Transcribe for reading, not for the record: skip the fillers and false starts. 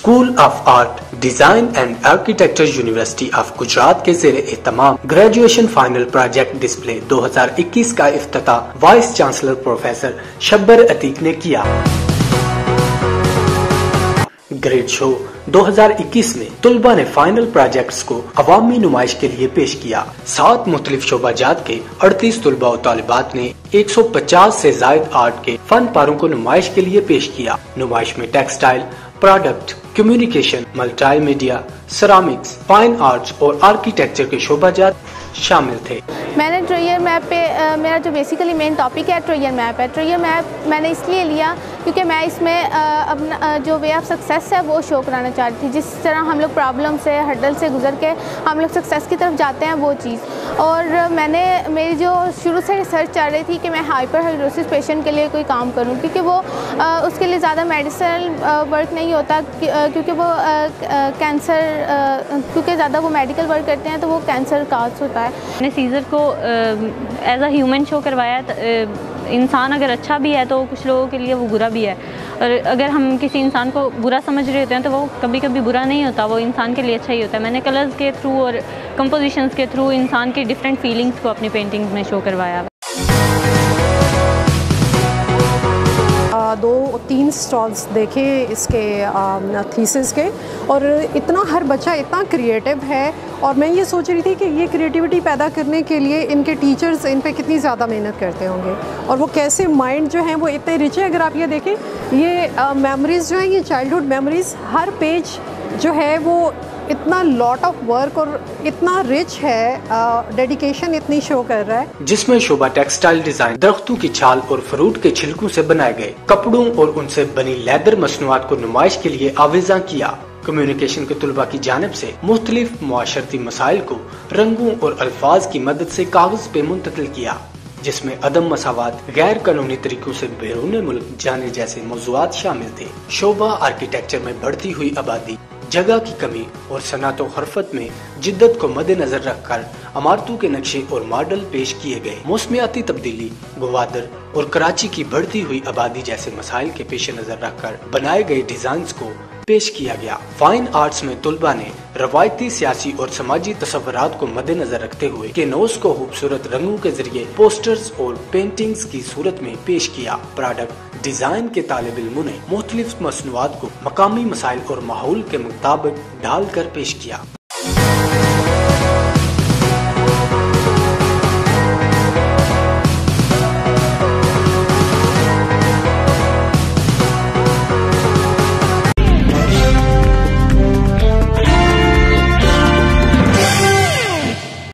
School of art design and architecture university of Gujarat के ज़ेरे एहतमाम ग्रेजुएशन फाइनल प्रोजेक्ट डिस्प्ले 2021 का इफ्तिताह vice chancellor professor Shabbar Atiq ने किया। ग्रेड शो 2021 में तुलबा ने फाइनल प्रोजेक्ट्स को अवामी नुमाइश के लिए पेश किया। 7 मुख्तलिफ शोबाजात के 38 तुलबा और तालिबात ने 150 से जायद आर्ट के फन पारों को नुमाइश के लिए पेश किया। नुमाइश में textile, product, communication, multimedia, ceramics, fine arts और आर्किटेक्चर के शोबाजात शामिल थे। मैंने ट्रेयर मैप पे मेरा जो बेसिकली मेन टॉपिक है ट्रेयर मैप है। ट्रेयर मैप मैंने इसलिए लिया क्योंकि मैं इसमें अपना जो वे ऑफ सक्सेस है वो शो कराना चाहती थी। जिस तरह हम लोग प्रॉब्लम से, हर्डल से गुजर के हम लोग सक्सेस की तरफ जाते हैं वो चीज़। और मेरी जो शुरू से रिसर्च चल रही थी कि मैं हाइपरहाइड्रोसिस पेशेंट के लिए कोई काम करूं, क्योंकि वो उसके लिए ज़्यादा मेडिसिनल वर्क नहीं होता, क्योंकि वो कैंसर क्योंकि ज़्यादा वो मेडिकल वर्क करते हैं तो वो कैंसर काज होता है। मैंने सीज़र को एज अ ह्यूमन शो करवाया। इंसान अगर अच्छा भी है तो कुछ लोगों के लिए वो बुरा भी है, और अगर हम किसी इंसान को बुरा समझ रहे होते हैं तो वो कभी कभी बुरा नहीं होता, वो इंसान के लिए अच्छा ही होता है। मैंने कलर्स के थ्रू और कंपोजिशंस के थ्रू इंसान की डिफरेंट फीलिंग्स को अपनी पेंटिंग्स में शो करवाया। 2-3 स्टॉल्स देखे इसके थीसिस के, और इतना हर बच्चा इतना क्रिएटिव है। और मैं ये सोच रही थी कि ये क्रिएटिविटी पैदा करने के लिए इनके टीचर्स इन पे कितनी ज़्यादा मेहनत करते होंगे, और वो कैसे माइंड जो है वो इतने रिच है। अगर आप ये देखें, ये मेमोरीज़ जो हैं, ये चाइल्डहुड मेमोरीज़, हर पेज जो है वो इतना लॉट ऑफ वर्क और इतना रिच है, डेडिकेशन इतनी शो कर रहा है। जिसमें शोभा टेक्सटाइल डिजाइन दरख्तों की छाल और फ्रूट के छिलकों से बनाए गए कपड़ों और उनसे बनी लेदर मसनूआत को नुमाइश के लिए आवेजा किया। कम्युनिकेशन के तुलबा की जानिब से मुख्तलिफ मुआशरती मसाइल को रंगों और अल्फाज की मदद से कागज पे मुंतकिल किया, जिसमें अदम मसावात, गैर कानूनी तरीकों से बैरून मुल्क जाने जैसे मौज़ूआत शामिल थे। शोभा आर्किटेक्चर में बढ़ती हुई आबादी, जगह की कमी और सनात और हरफत में जिद्दत को मद्देनजर रखकर इमारतों के नक्शे और मॉडल पेश किए गए। मौसमियाती तब्दीली, गवादर और कराची की बढ़ती हुई आबादी जैसे मसाइल के पेश नजर रखकर बनाए गए डिजाइन को पेश किया गया। फाइन आर्ट्स में तुलबा ने रवायती सियासी और समाजी तस्वुरात को मद्देनजर रखते हुए कैनवस को खूबसूरत रंगों के जरिए पोस्टर्स और पेंटिंग्स की सूरत में पेश किया। प्रोडक्ट डिजाइन के तालिब इल्मों ने मुख्तलिफ मसनूआत को मकामी मसाइल और माहौल के मुताबिक ढाल कर पेश किया।